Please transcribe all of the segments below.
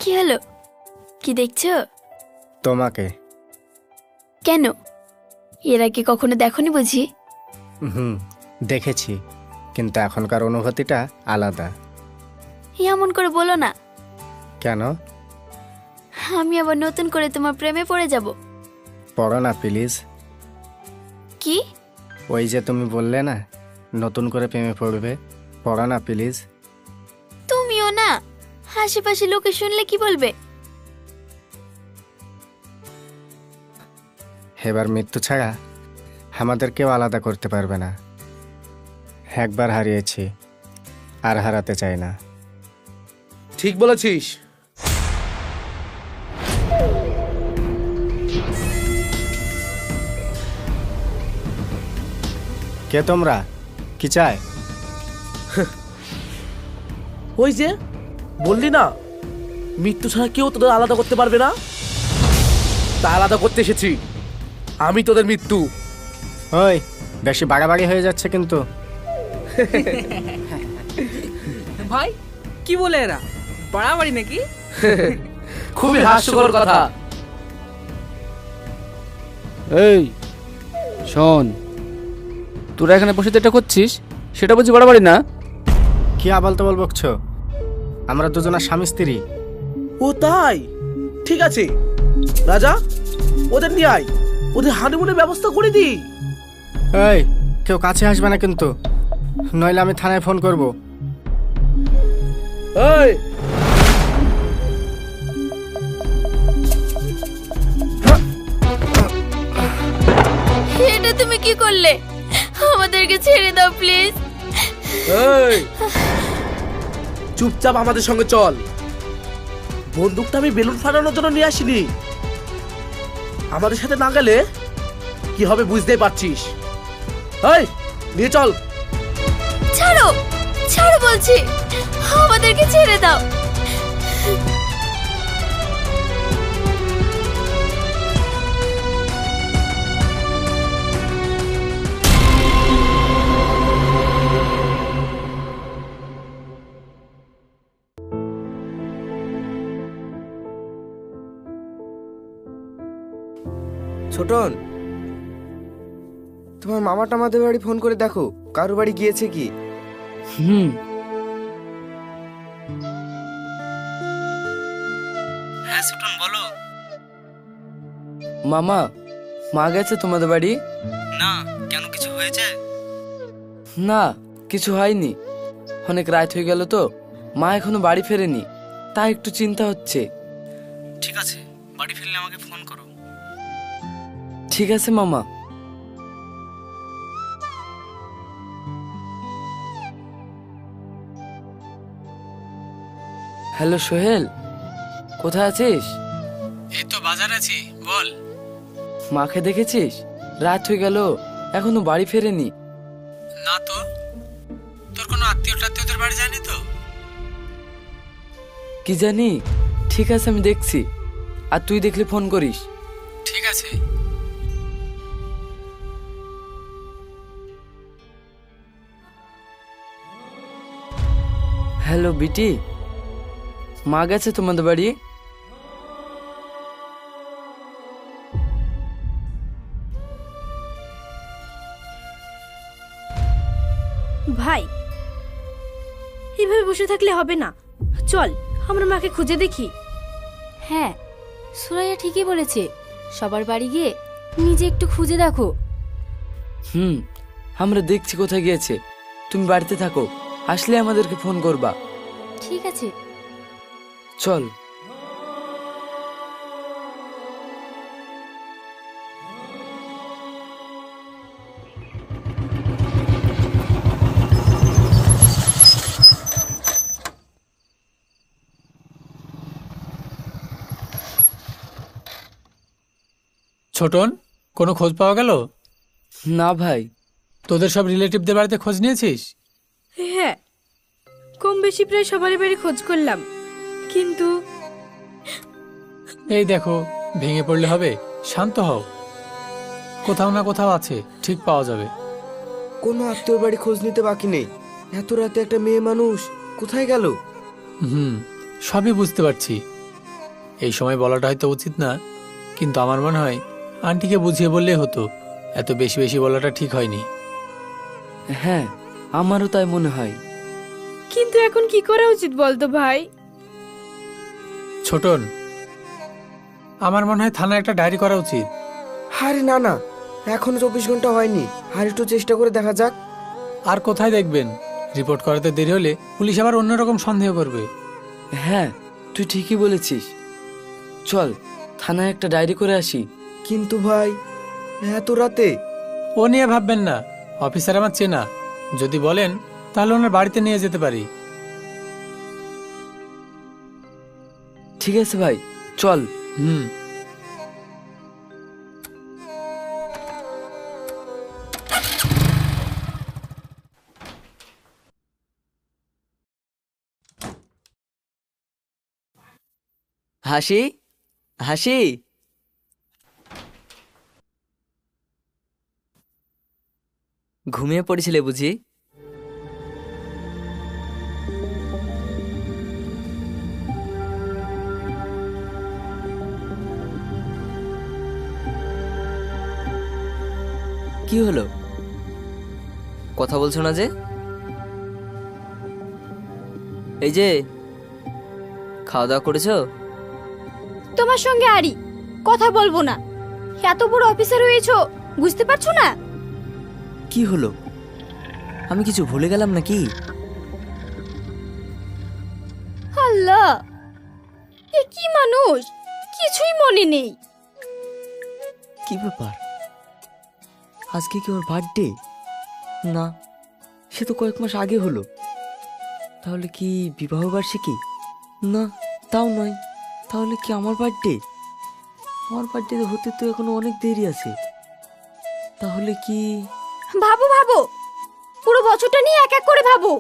কি হলো? কি দেখছো? তোমাকে। কেন? এর আগে কখনো দেখোনি বুঝি? দেখেছি, কিন্তু এখনকার অনুভূতিটা আলাদা। এমন করে বলো না। কেন? আমি আবার নতুন করে তোমার প্রেমে পড়ে যাব। পড়ো না প্লিজ। কি? ওই যে তুমি বললে না নতুন করে প্রেমে পড়বে, পড়ো না প্লিজ। তুমিও না, আশেপাশে লোকে শুনলে কি বলবে? এবার মৃত্যু ছাড়া আমাদের কেউ আলাদা করতে পারবে না। একবার হারিয়েছি, আর হারাতে চাই না। ঠিক বলেছিস। কে তোমরা? কি চাই? ওই যে বললি না মৃত্যু ছাড়া কেউ তোদের আলাদা করতে পারবে না, তা আলাদা করতে এসেছি আমি তোদের মৃত্যু। ওই বেশি বাড়াবাড়ি হয়ে যাচ্ছে কিন্তু। ভাই কি বলে এরা, বাড়াবাড়ি নাকি? খুবই হাস্যকর কথা। এই শোন, তোরা এখানে বসে এটা করছিস, সেটা বুঝি বাড়াবাড়ি না? কি আবালতাবাল বকছো? আমরা দুজনা স্বামী স্ত্রী। ও তাই? ঠিক আছে রাজা, ওদের নিয়ে আয়, ওদের হানিমুনের ব্যবস্থা করে দি। এই কেউ কাছে আসবে না কিন্তু, নইলে আমি থানায় ফোন করব। এই এটা তুমি কি করলে? আমাদেরকে ছেড়ে দাও প্লিজ। এই চুপচাপ আমাদের সঙ্গে চল। বন্দুকটা আমি বেলুন ফাটানোর জন্য নিয়ে আসিনি। আমাদের সাথে না গেলে কি হবে বুঝতেই পারছিস। এই নিয়ে চল। ছাড়ো, ছাড়ো বলছি, আমাদেরকে ছেড়ে দাও। ছোটন, তোমার মামা টামাদের বাড়ি ফোন করে দেখো কারো বাড়ি গিয়েছে কি। হ্যাঁ ছোটন বলো। মামা, মা গেছে তোমাদের বাড়ি? না, কেন কিছু হয়েছে? না, কিছু হয়নি। অনেক রাত হয়ে গেল তো, মা এখনো বাড়ি ফেরেনি, তাই একটু চিন্তা হচ্ছে। ঠিক আছে, বাড়ি ফিরলে আমাকে ফোন করো। ঠিক আছে মামা। হ্যালো সোহেল, কোথায় আছিস? এই তো বাজার আছি, বল। মাকে দেখেছিস? রাত হয়ে গেল, এখনো বাড়ি ফেরেনি। না তো, তোর কোনো আত্মীয় টাত্মীয়দের বাড়ি যায়নি তো? কি জানি, ঠিক আছে আমি দেখছি, আর তুই দেখলে ফোন করিস। ঠিক আছে। হ্যালো বিটি, মা গেছে তোমাদের বাড়ি? ভাই এভাবে বসে থাকলে হবে না, চল আমরা মাকে খুঁজে দেখি। হ্যাঁ, সুরাইয়া ঠিকই বলেছে, সবার বাড়ি গিয়ে নিজে একটু খুঁজে দেখো। আমরা দেখছি কোথায় গিয়েছে, তুমি বাড়িতে থাকো, আসলে আমাদেরকে ফোন করবা। ঠিক আছে। চল। ছোটন, কোনো খোঁজ পাওয়া গেল? না ভাই। তোদের সব রিলেটিভদের বাড়িতে খোঁজ নিয়েছিস? হ্যাঁ, কম বেশি প্রায় সবারই বাড়ি খোঁজ করলাম, কিন্তু এই দেখো, ভেঙে পড়লে হবে, শান্ত হও, কোথাও না কোথাও আছে, ঠিক পাওয়া যাবে। কোনো আত্মীয় বাড়ি খোঁজ নিতে বাকি নেই। এত রাতে একটা মেয়ে মানুষ কোথায় গেল? হুম, সবই বুঝতে পারছি। এই সময় বলাটা হয়তো উচিত না, কিন্তু আমার মনে হয় আন্টিকে বুঝিয়ে বললেই হতো। এত বেশি বেশি বলাটা ঠিক হয়নি। হ্যাঁ, আমারও তাই মনে হয়। কিন্তু এখন কি করা উচিত বলতো ভাই? ছোটন, আমার মনে হয় থানায় একটা ডায়েরি করা উচিত। আরে না না, এখনো 24 ঘন্টা হয়নি, আর একটু চেষ্টা করে দেখা যাক। আর কোথায় দেখবেন, রিপোর্ট করাতে দেরি হলে পুলিশ আবার অন্যরকম সন্দেহ করবে। হ্যাঁ, তুই ঠিকই বলেছিস। চল থানায় একটা ডায়েরি করে আসি। কিন্তু ভাই, এত রাতে? ও নিয়ে ভাববেন না, অফিসার আমার চেনা। যদি বলেন তাহলে ওনার বাড়িতে নিয়ে যেতে পারি। ঠিক আছে ভাই, চল। হুম। হাসি, হাসি, ঘুমিয়ে পড়েছিলে বুঝি? কি হলো, কথা বলছো না যে? এই যে, খাওয়া দাওয়া করেছো? তোমার সঙ্গে আরি কথা বলবো না। এত বড় অফিসার হয়েছো, বুঝতে পারছো না? কি হলো, আমি কিছু ভুলে গেলাম নাকি? আল্লাহ, এ কি মানুষ, কিছুই মনে নেই। কি ব্যাপার, আজকে কি ওর বার্থডে? না, সে তো কয়েক মাস আগে হলো। তাহলে কি বিবাহ বার্ষিকী? না, তাও নয়। তাহলে কি আমার বার্থডে? আমার বার্থডে হতে তো এখনো অনেক দেরি আছে। তাহলে কি? ভাবো ভাবো, পুরো বছরটা নিয়ে এক এক করে ভাবো।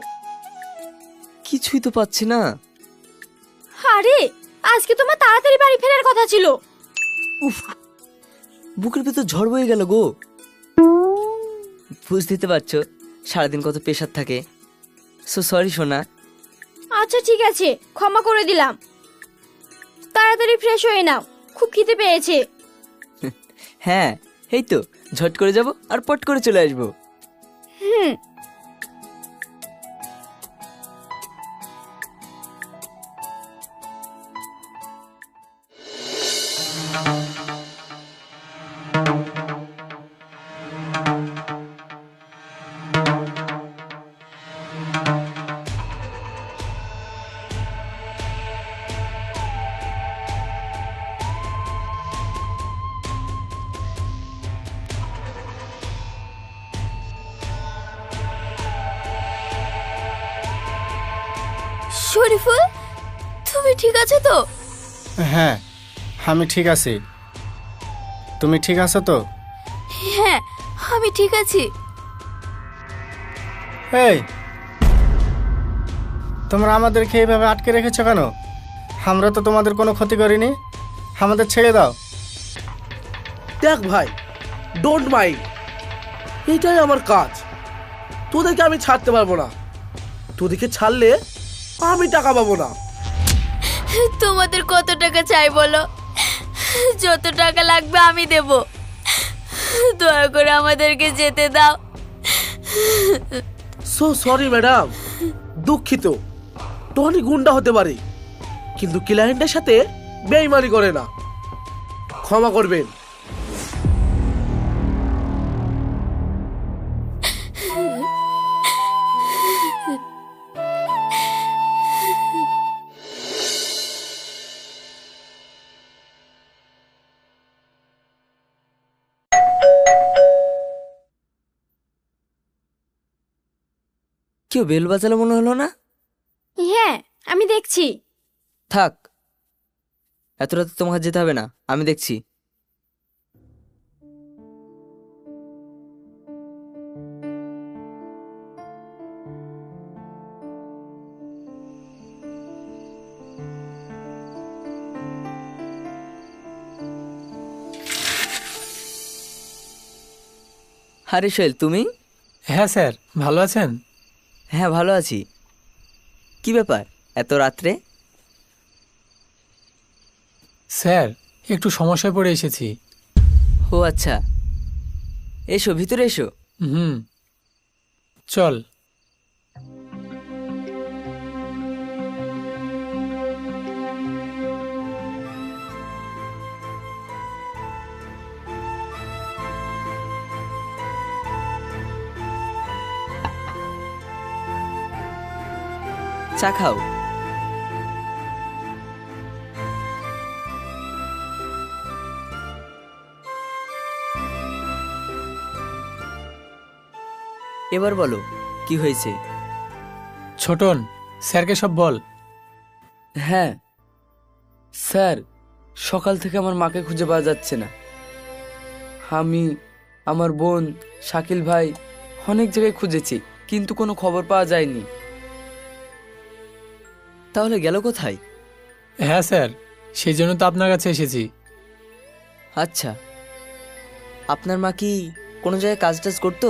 কিছুই তো পাচ্ছি না। আরে, আজকে তোমার তাড়াতাড়ি বাড়ি ফেরার কথা ছিল। উফ, বুকের ভেতর ঝড় বয়ে গেল গো। বুঝতে পারছো সারাদিন কত প্রেশার থাকে। সো সরি সোনা। আচ্ছা ঠিক আছে, ক্ষমা করে দিলাম। তাড়াতাড়ি ফ্রেশ হয়ে নাও, খুব খিদে পেয়েছে। হ্যাঁ, এই তো ঝট করে যাব আর পট করে চলে আসবো। হুম। শরীফুল, তুমি ঠিক আছো তো? হ্যাঁ, আমি ঠিক আছি। তুমি ঠিক আছো তো? হ্যাঁ, আমি ঠিক আছি। এই, তোমরা আমাদেরকে এইভাবে আটকে রেখেছো কেন? আমরা তো তোমাদের কোনো ক্ষতি করিনি, আমাদের ছেড়ে দাও। দেখ ভাই, ডোন্ট মাইন্ড, এটাই আমার কাজ। তোদেরকে আমি ছাড়তে পারবো না। তোদেরকে ছাড়লে আমি টাকা পাবো না। তোমাদের কত টাকা চাই বলো? যত টাকা লাগবে আমি দেব। দয়া করে আমাদেরকে যেতে দাও। সো সরি ম্যাডাম, দুঃখিত। টনি গুন্ডা হতে পারে, কিন্তু ক্লায়েন্টের সাথে বেইমানি করে না। ক্ষমা করবেন। কেউ বেল বাজালো মনে হলো না? হ্যাঁ, আমি দেখছি। থাক, এত রাতে তোমাকে যেতে হবে না, আমি দেখছি। আরে সোহেল, তুমি? হ্যাঁ স্যার, ভালো আছেন? হ্যাঁ, ভালো আছি। কি ব্যাপার এত রাত্রে? স্যার, একটু সমস্যায় পড়ে এসেছি। ও আচ্ছা, এসো ভিতরে এসো। হুম, চল। চা খাও। এবার বলো কি হয়েছে? ছোটন, স্যারকে সব বল। হ্যাঁ স্যার, সকাল থেকে আমার মাকে খুঁজে পাওয়া যাচ্ছে না। আমি, আমার বোন, শাকিল ভাই অনেক জায়গায় খুঁজেছি, কিন্তু কোনো খবর পাওয়া যায়নি। তাহলে গেল কোথায়? হ্যাঁ স্যার, সেই জন্য তো আপনার কাছে এসেছি। আচ্ছা, আপনার মা কি কোনো জায়গায় কাজ টাজ করতো?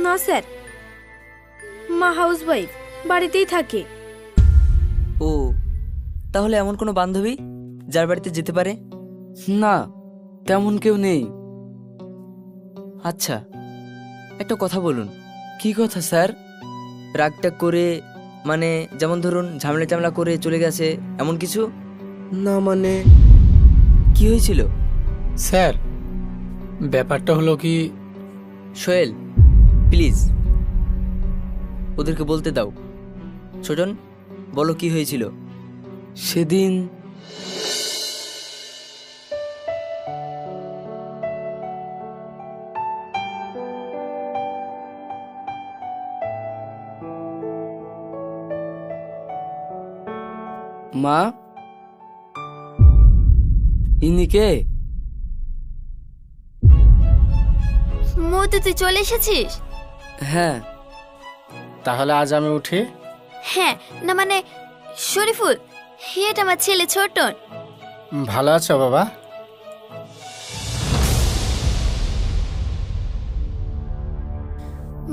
না স্যার, মা হাউস ওয়াইফ, বাড়িতেই থাকে। ও, তাহলে এমন কোনো বান্ধবী যার বাড়িতে যেতে পারে? না, তেমন কেউ নেই। আচ্ছা, একটা কথা বলুন। কি কথা স্যার? রাগটাগ করে, মানে যেমন ধরুন ঝামেলা টামলা করে চলে গেছে, এমন কিছু? না মানে কি হয়েছিল? স্যার, ব্যাপারটা হলো কি, সোহেল প্লিজ ওদেরকে বলতে দাও। ছোটন, বলো কি হয়েছিল? সেদিন মা, ইনি কে? মধু, তুই চলে এসেছিস? হ্যাঁ। তাহলে আজ আমি উঠি? হ্যাঁ, না মানে শরীফুল, এটা আমার ছেলে ছোটন। ভালো আছো বাবা?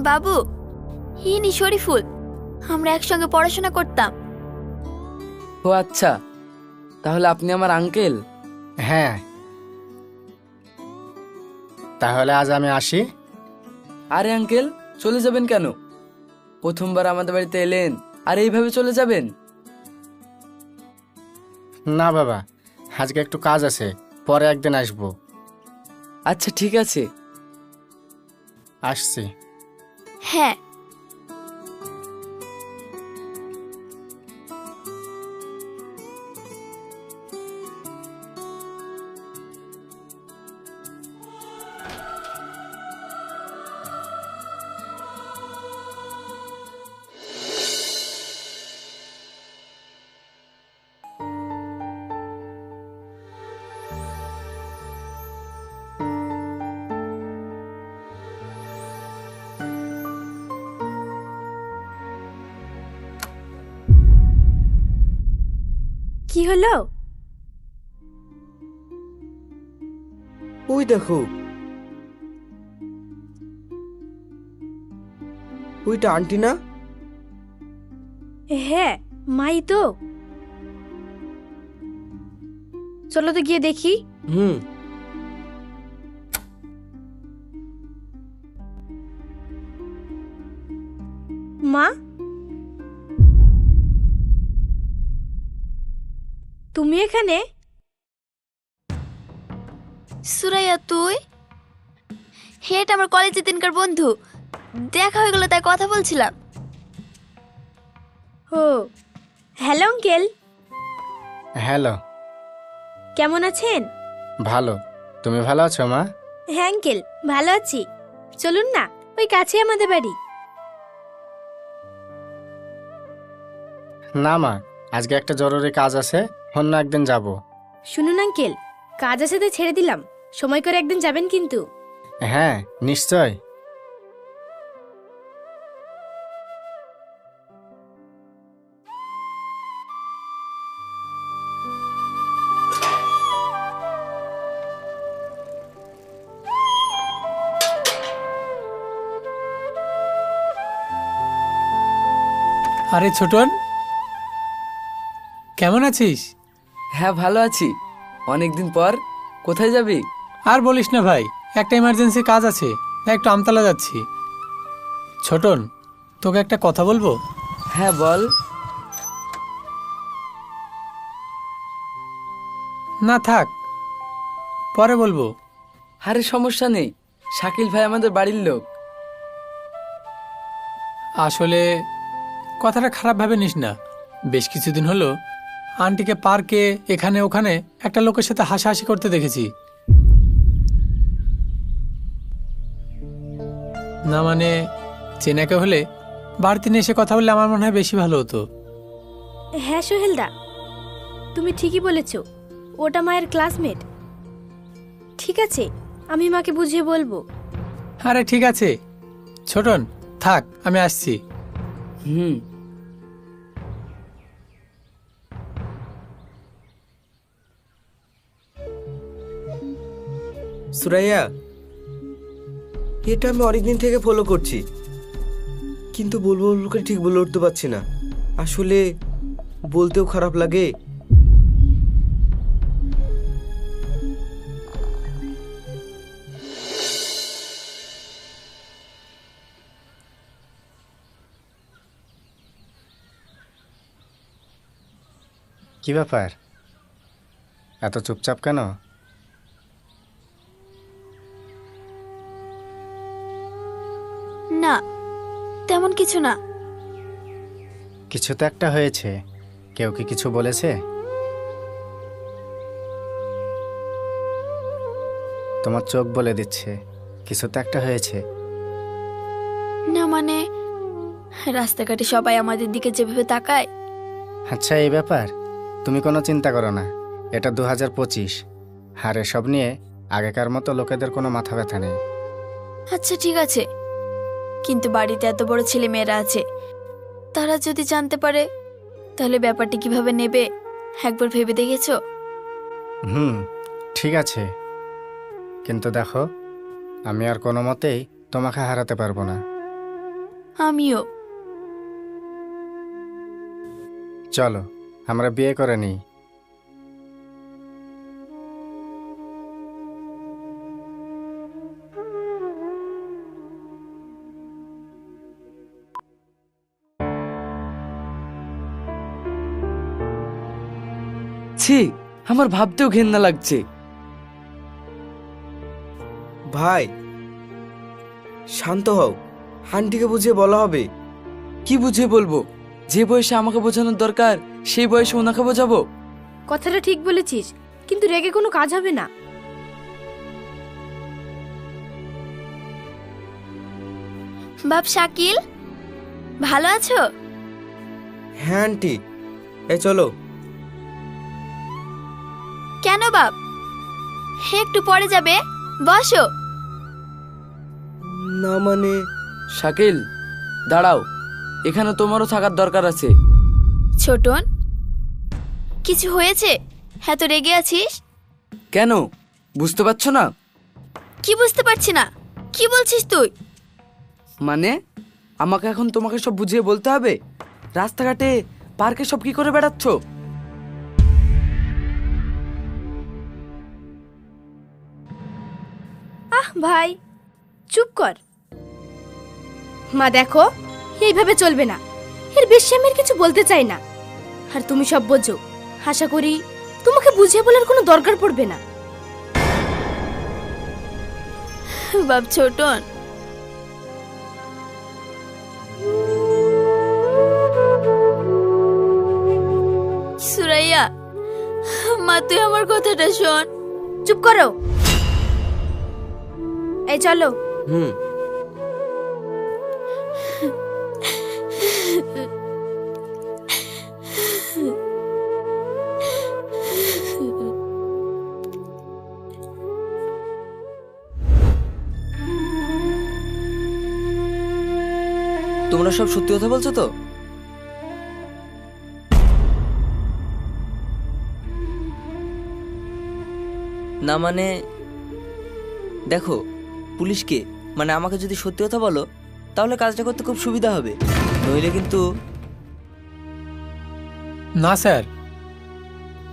বাবু, ইনি শরীফুল, আমরা একসঙ্গে পড়াশোনা করতাম। ও আচ্ছা, তাহলে আপনি আমার আঙ্কেল? হ্যাঁ। তাহলে আজ আমি আসি? আরে আঙ্কেল, চলে যাবেন কেন? প্রথমবার আমাদের বাড়িতে এলেন আর এইভাবে চলে যাবেন? না বাবা, আজকে একটু কাজ আছে, পরে একদিন আসবো। আচ্ছা ঠিক আছে। আসছি। হ্যাঁ। কি হলো? ওই দেখো, ওইটা আন্টি না? হ্যাঁ, মাই তো। চলো তো গিয়ে দেখি। হুম। মা, তুমি এখানে? সুরাইয়া, তুই? এটা আমার কলেজের দিনকার বন্ধু, দেখা হয়ে গেল তাই কথা বলছিলাম। ও, হ্যালো আঙ্কেল, হ্যালো। কেমন আছেন? ভালো। তুমি ভালো আছো মা? হ্যাঁ আঙ্কেল, ভালো আছি। চলুন না, ওই কাছে আমাদের বাড়ি। না মা, আজকে একটা জরুরি কাজ আছে, অন্য একদিন যাব। শুনুন আঙ্কেল, কাজ আছে তো ছেড়ে দিলাম, সময় করে একদিন যাবেন কিন্তু। হ্যাঁ নিশ্চয়। আরে ছোটন, কেমন আছিস? হ্যাঁ ভালো আছি। অনেকদিন পর। কোথায় যাবি? আর বলিস না ভাই, একটা ইমার্জেন্সি কাজ আছে, তাই একটু আমতলা যাচ্ছি। ছোটন, তোকে একটা কথা বলবো। হ্যাঁ বল। না থাক, পরে বলবো। আরে সমস্যা নেই, শাকিল ভাই আমাদের বাড়ির লোক। আসলে কথাটা খারাপ ভাবে নিস না। বেশ কিছুদিন হলো আন্টিকে পার্কে এখানে ওখানে একটা লোকের সাথে হাসাহাসি করতে দেখেছি। না মানে চেনাকে হলে বাড়িতে নিয়ে এসে কথা বললে আমার মনে হয় বেশি ভালো হতো। হ্যাঁ সোহেলদা, তুমি ঠিকই বলেছ, ওটা মায়ের ক্লাসমেট। ঠিক আছে, আমি মাকে বুঝিয়ে বলবো। আরে ঠিক আছে ছোটন, থাক, আমি আসছি। হুম। সুরাইয়া, এটা আমি অনেকদিন থেকে ফলো করছি, কিন্তু বলবো বলবো করে ঠিক বলে উঠতে পারছি না। আসলে বলতেও খারাপ লাগে। কি ব্যাপার, এত চুপচাপ কেন? না, তেমন কিছু না। কিছু তো একটা হয়েছে। কেউ কি কিছু বলেছে? তোমার চোখ বলে দিচ্ছে কিছু তো একটা হয়েছে। না মানে রাস্তাঘাটে সবাই আমাদের দিকে যেভাবে তাকায়। আচ্ছা, এই ব্যাপার তুমি কোনো চিন্তা করো না। এটা 2025, আর এসব নিয়ে আগেকার মতো লোকেদের কোনো মাথা ব্যথা নেই। আচ্ছা ঠিক আছে, কিন্তু বাড়িতে এত বড় ছেলে মেয়েরা আছে, তারা যদি জানতে পারে তাহলে ব্যাপারটি কিভাবে নেবে একবার ভেবে দেখেছো? ঠিক আছে, কিন্তু দেখো, আমি আর কোনো মতেই তোমাকে হারাতে পারবো না। আমিও। চলো আমরা বিয়ে করে নিই। ছি, আমার ভাবতেও ঘেন্না লাগছে। ভাই শান্ত হও, আন্টিকে বুঝিয়ে বলা হবে। কি বুঝিয়ে বলবো? যে বয়সে আমাকে বোঝানোর দরকার সেই বয়সে ওনাকে বোঝাবো? কথাটা ঠিক বলেছিস, কিন্তু রেগে কোনো কাজ হবে না। বাপ শাকিল, ভালো আছো? হ্যাঁ আন্টি, এই চলো। কেন বাপ, একটু পরে যাবে, বসো। না মানে শাকিল দাঁড়াও, এখানে তোমারও থাকার দরকার আছে। ছোটন, কিছু হয়েছে? এত রেগে আছিস কেন, বুঝতে পারছো না? কি বুঝতে পারছি না, কি বলছিস তুই? মানে আমাকে এখন তোমাকে সব বুঝিয়ে বলতে হবে? রাস্তাঘাটে পার্কে সব কি করে বেড়াচ্ছ? আহ ভাই, চুপ কর। মা দেখো, এইভাবে চলবে না। এর বেশি আমি আর কিছু বলতে চাই না, আর তুমি সব বোঝো। আশা করি তোমাকে বুঝিয়ে বলার কোনো দরকার পড়বে না। বাপ ছোটন, সুরাইয়া, মা তুই আমার কথাটা শোন। চুপ করো। এই চলো। তোমরা সব সত্যি কথা বলছো তো? না মানে দেখো, পুলিশকে মানে আমাকে যদি সত্যি কথা বলো তাহলে কাজটা করতে খুব সুবিধা হবে, নইলে কিন্তু। না স্যার,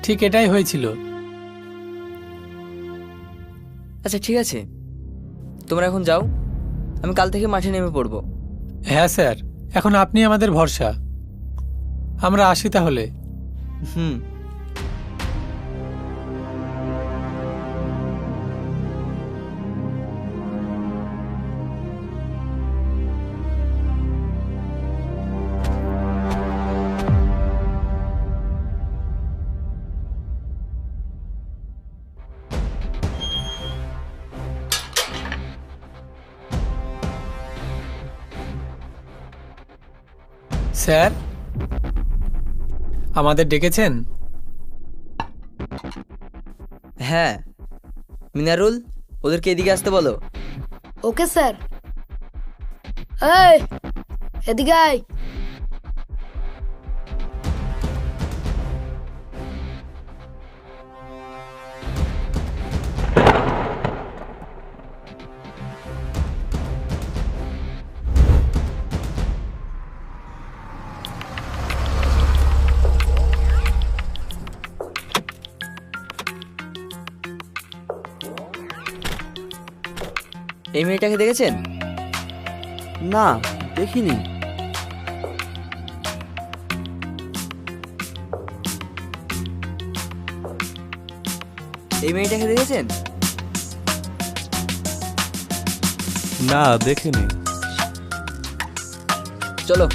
ঠিক এটাই হয়েছিল। আচ্ছা ঠিক আছে, তোমরা এখন যাও, আমি কাল থেকে মাঠে নেমে পড়বো। হ্যাঁ স্যার, এখন আপনি আমাদের ভরসা। আমরা আসি তাহলে। হুম। স্যার, আমাদের ডেকেছেন? হ্যাঁ মিনারুল, ওদেরকে এদিকে আসতে বলো। Okay sir. এই এদিকে আয়। এই মেয়েটাকে দেখেছেন? না, দেখিনি। এই মেয়েটাকে দেখেছেন? না, দেখিনি। চলো।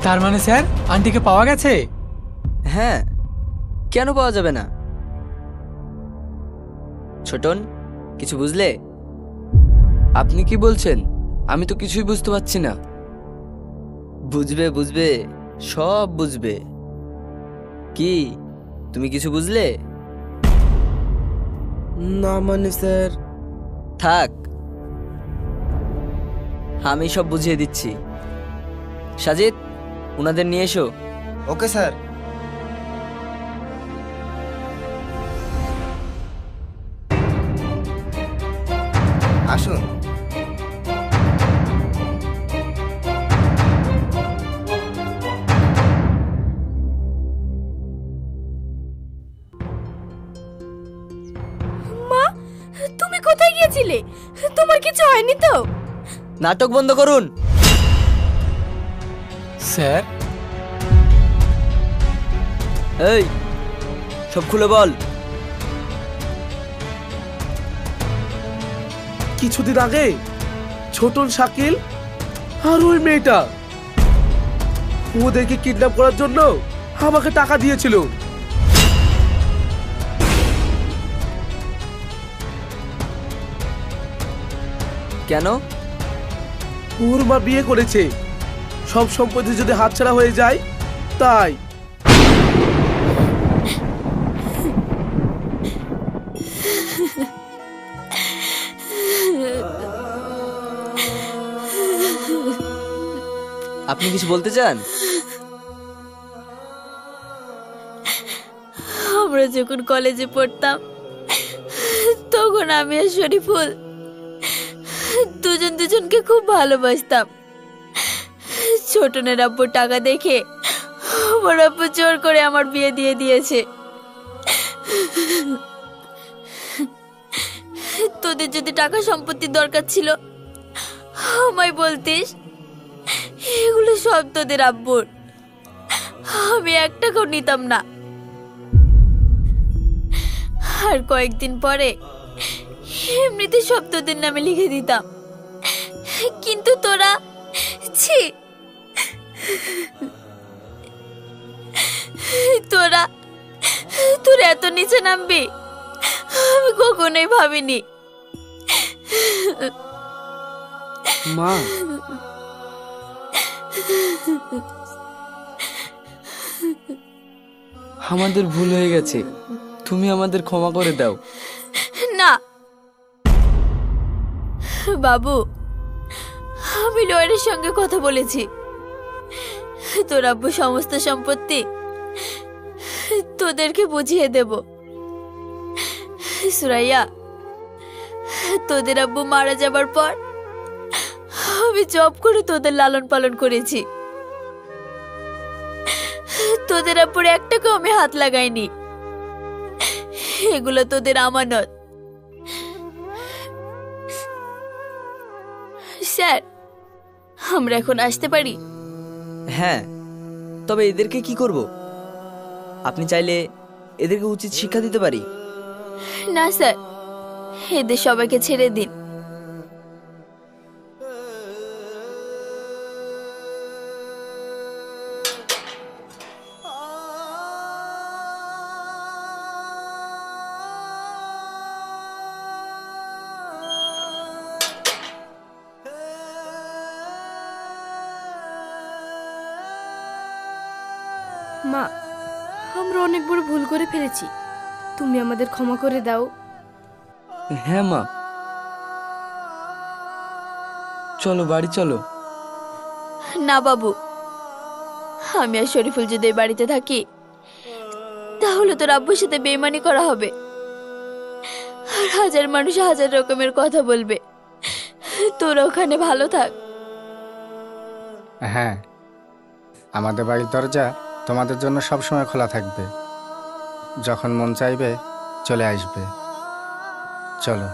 তার মানে স্যার, আন্টিকে পাওয়া গেছে? হ্যাঁ, কেন পাওয়া যাবে না? ছোটন, কিছু বুঝলে? আপনি কি বলছেন? আমি তো কিছুই বুঝতে পারছি না। বুঝবে বুঝবে, সব বুঝবে। কি তুমি কিছু বুঝলে? না মানে স্যার। থাক, আমি সব বুঝিয়ে দিচ্ছি। সাজিদ, ওনাদের নিয়ে এসো। Okay sir. আসুন। মা, তুমি কোথায় গিয়েছিলে? তোমার কিছু হয়নি তো? নাটক বন্ধ করুন। স্যার, এই সব খুলে বল। কিছুদিন আগে ছোটন, শাকিল আর ওই মেয়েটা ওদেরকে কিডন্যাপ করার জন্য আমাকে টাকা দিয়েছিল। কেন? ওর মা বিয়ে করেছে, সব সম্পত্তি যদি হাতছাড়া হয়ে যায় তাই। আপনি কিছু বলতে চান? আমরা যখন কলেজে পড়তাম তখন আমি আর শরীফুল দুজন দুজনকে খুব ভালোবাসতাম। ছোটনের আব্বু টাকা দেখে আমার আব্বু জোর করে আমার বিয়ে দিয়ে দিয়েছে। তোদের যদি টাকা সম্পত্তির দরকার ছিল আমায় বলতিস, এগুলো সব তোদের আব্বুর, আমি এক টাকাও নিতাম না। আর কয়েকদিন পরে এমনিতে সব তোদের নামে লিখে দিতাম, কিন্তু তোরা ছি, তোরা এত নিচে নামবি আমি কখনোই ভাবিনি। মা, আমাদের ভুল হয়ে গেছে, তুমি আমাদের ক্ষমা করে দাও। না বাবু, আমি লয়ারের সঙ্গে কথা বলেছি, তোর আব্বু সমস্ত সম্পত্তি তোদেরকে বুঝিয়ে দেব। সুরাইয়া, তোদের আব্বু মারা যাবার পর আমি জব করে তোদের লালন পালন করেছি, তোদের আব্বুর এক টাকাও আমি হাত লাগাইনি, এগুলো তোদের আমানত। স্যার, আমরা এখন আসতে পারি? হ্যাঁ, তবে এদেরকে কি করব? আপনি চাইলে এদেরকে উচিত শিক্ষা দিতে পারি। না স্যার, এদের সবাইকে ছেড়ে দিন। মা, আমরা অনেক বড় ভুল করে ফেলেছি, তুমি আমাদের ক্ষমা করে দাও। হ্যাঁ মা, চলো বাড়ি চলো। না বাবু, আমি আর শরীফুল যদি এই বাড়িতে থাকি তাহলে তোর আব্বুর সাথে বেইমানি করা হবে, আর হাজার মানুষ হাজার রকমের কথা বলবে। তোরা ওখানে ভালো থাক। হ্যাঁ, আমাদের বাড়ির দরজা তোমাদের জন্য সবসময় খোলা থাকবে, যখন মন চাইবে চলে আসবে। চলো।